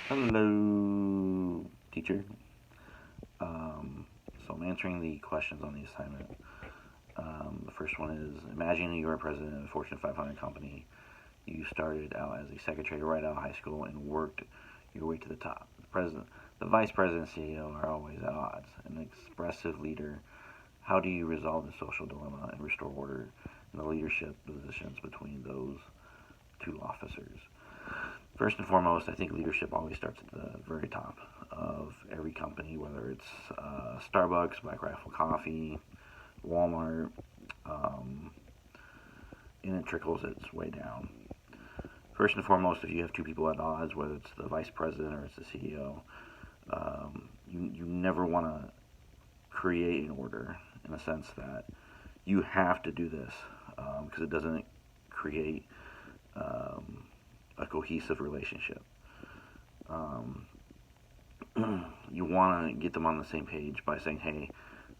Hello, teacher. Um, so I'm answering the questions on the assignment. The first one is: Imagine you are president of a Fortune 500 company. You started out as a secretary right out of high school and worked your way to the top. The vice president, and CEO are always at odds. An expressive leader. How do you resolve the social dilemma and restore order in the leadership positions between those two officers? First and foremost, I think leadership always starts at the very top of every company, whether it's Starbucks, Black Rifle Coffee, Walmart, um, and it trickles its way down. First and foremost, if you have two people at odds, whether it's the vice president or it's the CEO, you never want to create an order in a sense that you have to do this because it doesn't create um, a cohesive relationship. Um, you want to get them on the same page by saying, "Hey,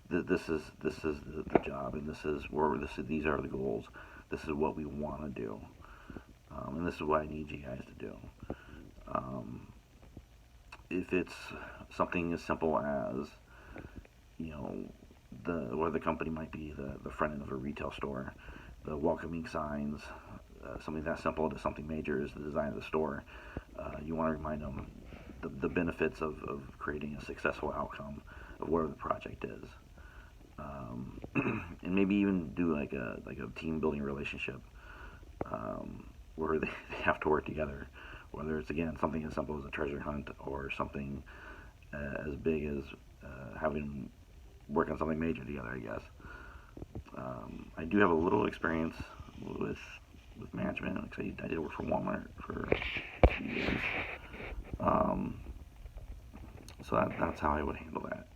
this is the job, and these are the goals. This is what we want to do, and this is what I need you guys to do." Um, if it's something as simple as you know the company might be the front end of a retail store, the welcoming signs, something that simple to something major is the design of the store. You want to remind them the benefits of creating a successful outcome of whatever the project is. And maybe even do like a team building relationship where they have to work together. Whether it's again something as simple as a treasure hunt or something as big as having work on something major together, I guess. I do have a little experience with with management. Like I did work for Walmart for a few years, um, so that's how I would handle that.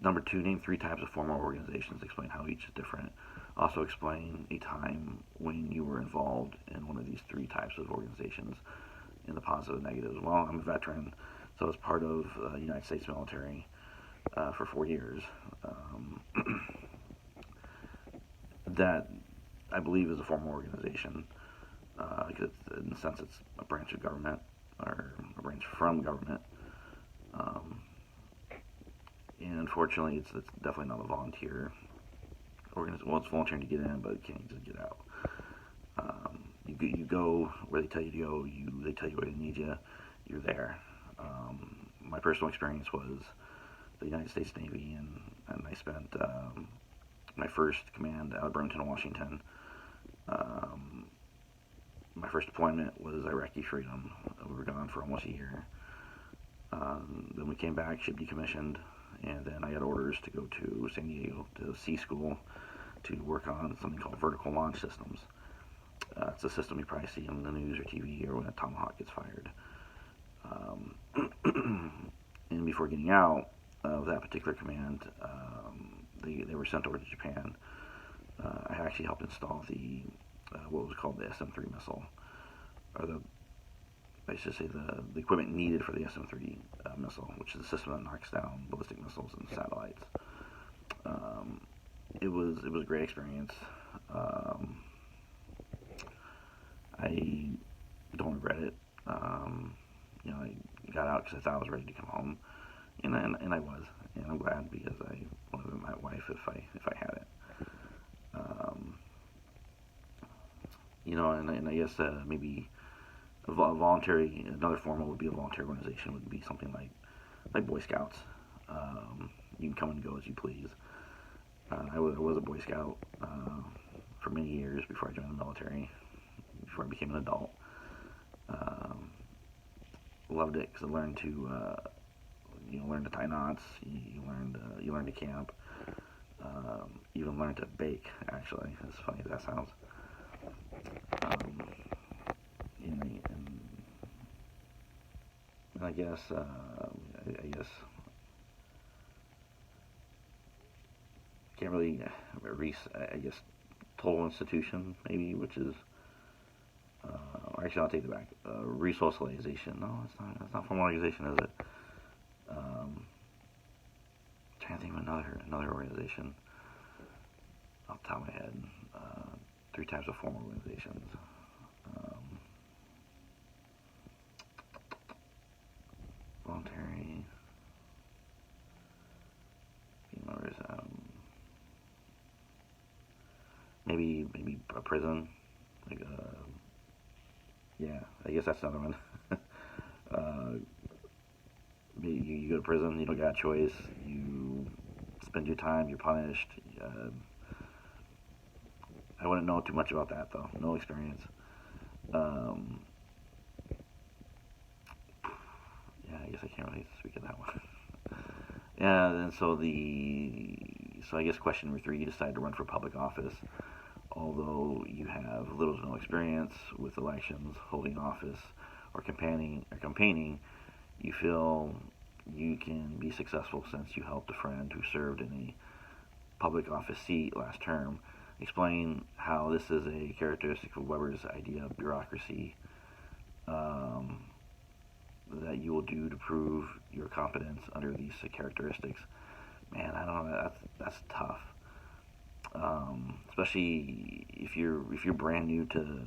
Number two, name three types of formal organizations. Explain how each is different. Also, explain a time when you were involved in one of these three types of organizations in the positive and negatives. Well, I'm a veteran, so I was part of the United States military for 4 years. Um, that I believe is a formal organization because in a sense it's a branch of government or a branch from government. Um, and unfortunately, it's definitely not a volunteer organization. Well, it's volunteering to get in, but it can't just get out. You go where they tell you to go. They tell you where they need you. You're there. My personal experience was the United States Navy, and I spent my first command out of Burlington, Washington. Um, my first deployment was Iraqi Freedom. We were gone for almost a year. Then we came back, ship decommissioned, and then I got orders to go to San Diego to C school to work on something called vertical launch systems. It's a system you probably see on the news or TV or when a Tomahawk gets fired. And before getting out of that particular command, they were sent over to Japan. I actually helped install the what was called the SM-3 missile, or I should say the equipment needed for the SM-3 missile, which is a system that knocks down ballistic missiles and satellites. Um, it was a great experience. Um, I don't regret it. I got out because I thought I was ready to come home, and I was, and I'm glad because I would have been my wife if I had it. Um, and I guess maybe voluntary another form would be a volunteer organization would be something like Boy Scouts. You can come and go as you please. I was a Boy Scout for many years before I joined the military, before I became an adult. Um, Loved it because I learned to learn to tie knots. You learn to camp. Even learn to bake. Actually, as funny as that sounds. Um, and I guess I guess can't really I guess total institution maybe, which is actually I'll take it back. Resocialization. No, it's not. That's not formal organization, is it? Trying to think of another organization off the top of my head. Three types of formal organizations. Um, maybe a prison. Like, yeah, I guess that's another one. uh, you go to prison. You don't got a choice. You spend your time. You're punished. I wouldn't know too much about that though. No experience. Um, yeah, I guess I can't really speak of that one. Yeah, and so I guess question number three, you decide to run for public office. Although you have little to no experience with elections, holding office, or campaigning, you feel you can be successful since you helped a friend who served in a public office seat last term. Explain how this is a characteristic of Weber's idea of bureaucracy, um, that you will do to prove your competence under these characteristics. Man, I don't know. That's tough, especially if you're brand new to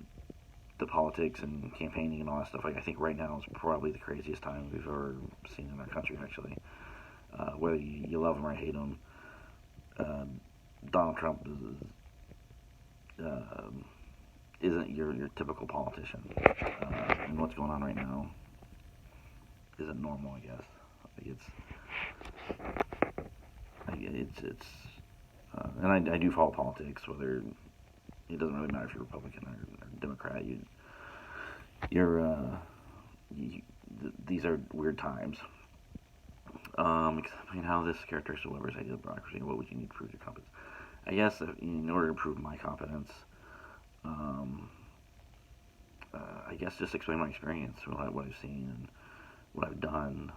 politics and campaigning and all that stuff. Like I think right now is probably the craziest time we've ever seen in our country. Actually, whether you love him or hate him, uh, Donald Trump uh, isn't your typical politician. And what's going on right now isn't normal, I guess. It's and I do follow politics. Whether it doesn't really matter if you're Republican or Democrat, you're you, these are weird times. Explain how this characteristic of Weber's idea of bureaucracy. What would you need to prove your competence? I guess in order to prove my competence, um, I guess just explain my experience, what I've seen and what I've done,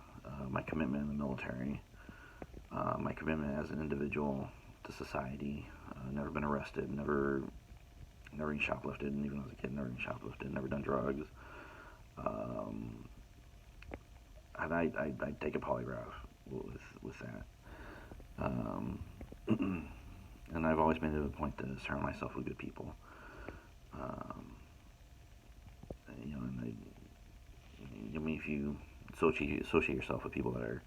my commitment in the military, my commitment as an individual to society. Never been arrested, never even shoplifted, and even as a kid, never even shoplifted, never done drugs. Um, and I'd take a polygraph with that. Um, and I've always made it a point to surround myself with good people. Um, and I mean, if you associate yourself with people that are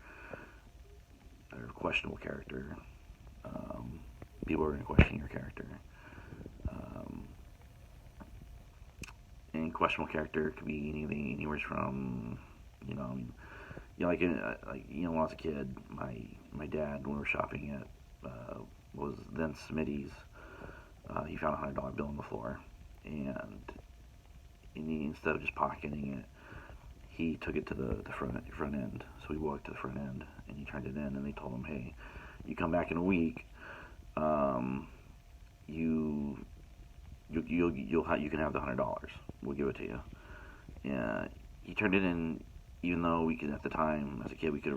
questionable character, people are going to question your character. Um, and questionable character could be anything, anywhere from, you know, like when I was a kid, my dad, when we were shopping at was then Smitty's, he found $100 bill on the floor, and instead of just pocketing it, he took it to the front end. So he walked to the front end and he turned it in, and they told him, "Hey, you come back in a week, you you can have the $100. We'll give it to you." Yeah, he turned it in, even though we could at the time as a kid we could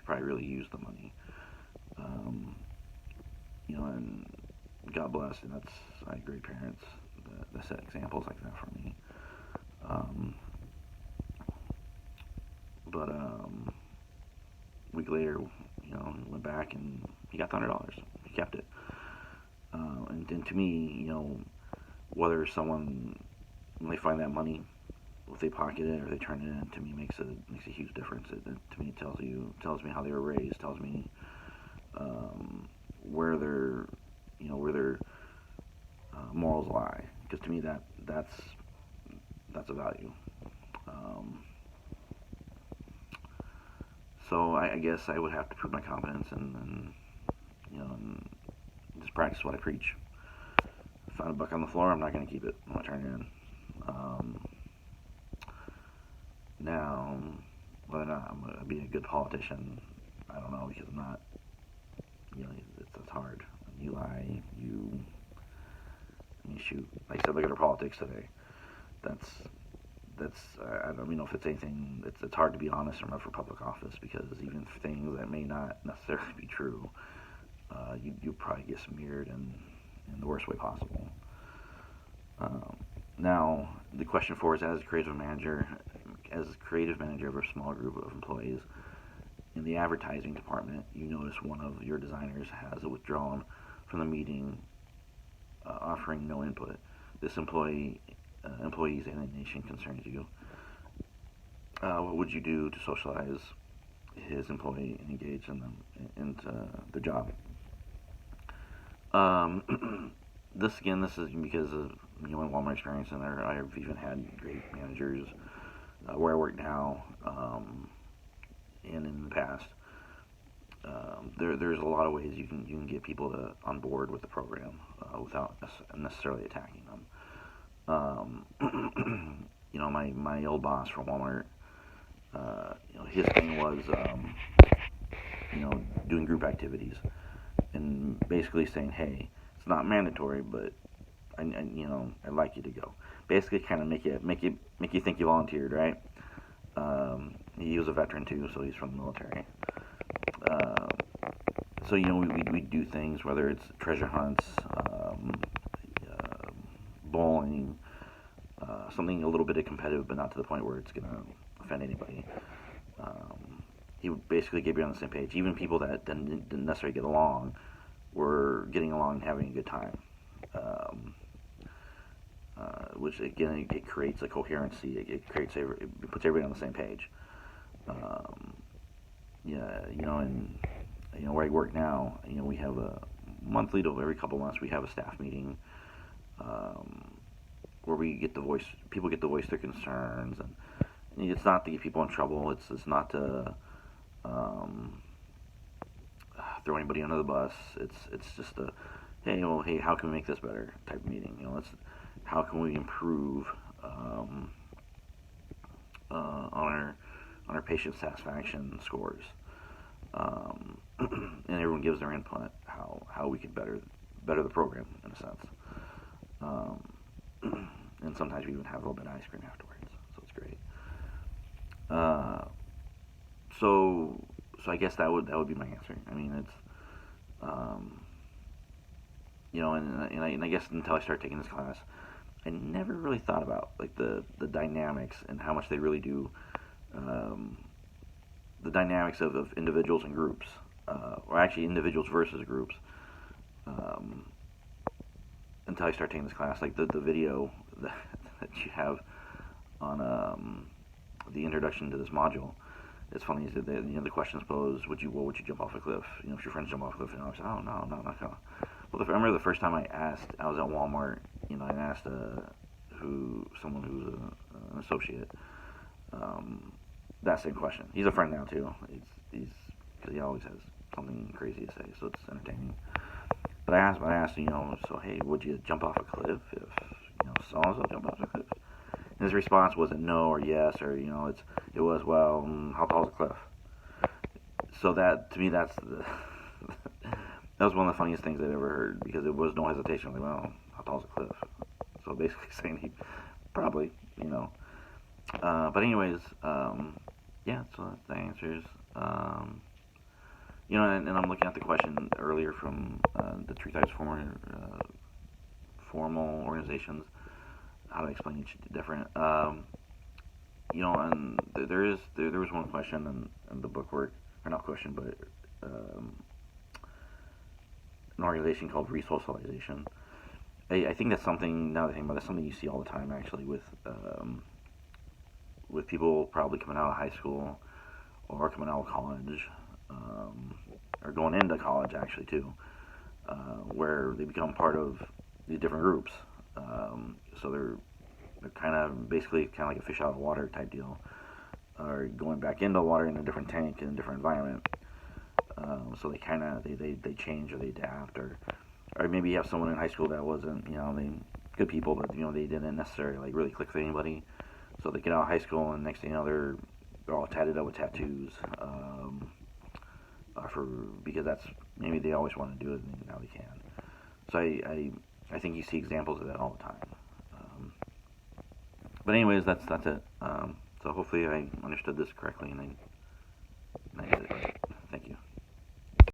probably really use the money. And God bless, and I had great parents that set examples like that for me. But a week later, went back and he got the $100. He kept it. And to me, whether someone, when they find that money, if they pocket it or they turn it in, to me makes a huge difference. To me, it tells me how they were raised, tells me where their morals lie. Because to me, that's a value. So I guess I would have to prove my competence and and just practice what I preach. If I find a buck on the floor, I'm not going to keep it. I'm going to turn it in. Now, whether or not I'm going to be a good politician, I don't know, because I'm not. It's hard. You lie. I mean, shoot. Like I said, look at our politics today. That's I don't even know if it's anything. It's hard to be honest and run for public office, because even for things that may not necessarily be true, you probably get smeared in the worst way possible. Now, the question for is, as a creative manager of a small group of employees in the advertising department, you notice one of your designers has withdrawn from the meeting, offering no input. This employee's alienation concerns you. What would you do to socialize his employee and engage into the job? this is because of my Walmart experience, and I've even had great managers where I work now, and in the past. There's a lot of ways you can get people on board with the program without necessarily attacking them. My old boss from Walmart, his thing was doing group activities and basically saying, hey, it's not mandatory, but I'd like you to go. Basically, kind of make you think you volunteered, right? He was a veteran too, so he's from the military. So we do things, whether it's treasure hunts, bowling, something a little bit competitive, but not to the point where it's gonna offend anybody. He would basically get you on the same page. Even people that didn't necessarily get along were getting along and having a good time. Which again, it creates a coherency. It puts everybody on the same page. And where I work now, we have a monthly to every couple months we have a staff meeting where people get to voice their concerns, and it's not to get people in trouble. It's not to throw anybody under the bus. It's just a hey, how can we make this better type of meeting. How can we improve on our patient satisfaction scores, and everyone gives their input how we can better the program in a sense. And sometimes we even have a little bit of ice cream afterwards, so it's great. So I guess that would be my answer. I mean, it's and I guess until I started taking this class, I never really thought about like the dynamics and how much they really do, the dynamics of individuals and groups, or actually individuals versus groups, until I started taking this class. Like the video that you have on the introduction to this module. It's funny is that the questions posed: what would you jump off a cliff? If your friends jump off a cliff, I was oh no, I'm not gonna. Well, I remember the first time I was at Walmart. I asked someone who's an associate, that same question. He's a friend now too. He's because he always has something crazy to say, so it's entertaining. But I asked, so hey, would you jump off a cliff if so and so jump off a cliff? And his response wasn't no or yes or it was well, how tall is a cliff? So that to me that was one of the funniest things I've ever heard, because it was no hesitation. Like, well, how tall is a cliff? So basically saying he probably but anyways, yeah. So that's the answers. And I'm looking at the question earlier from the three types of formal organizations. How to explain each different. And there was one question in the bookwork, or not question, but an organization called Resocialization. I think that's something. Now that I think about it, that's something you see all the time actually with people probably coming out of high school or coming out of college, or going into college actually too, where they become part of these different groups. So they're kind of basically like a fish out of water type deal, or going back into water in a different tank in a different environment. So they change or they adapt, or maybe you have someone in high school that wasn't they good people, but they didn't necessarily like really click with anybody. So they get out of high school and next thing you know they're all tatted up with tattoos, because that's maybe they always wanted to do it and now they can. So I think you see examples of that all the time. But anyways, that's it. So hopefully I understood this correctly and I did it right. Thank you.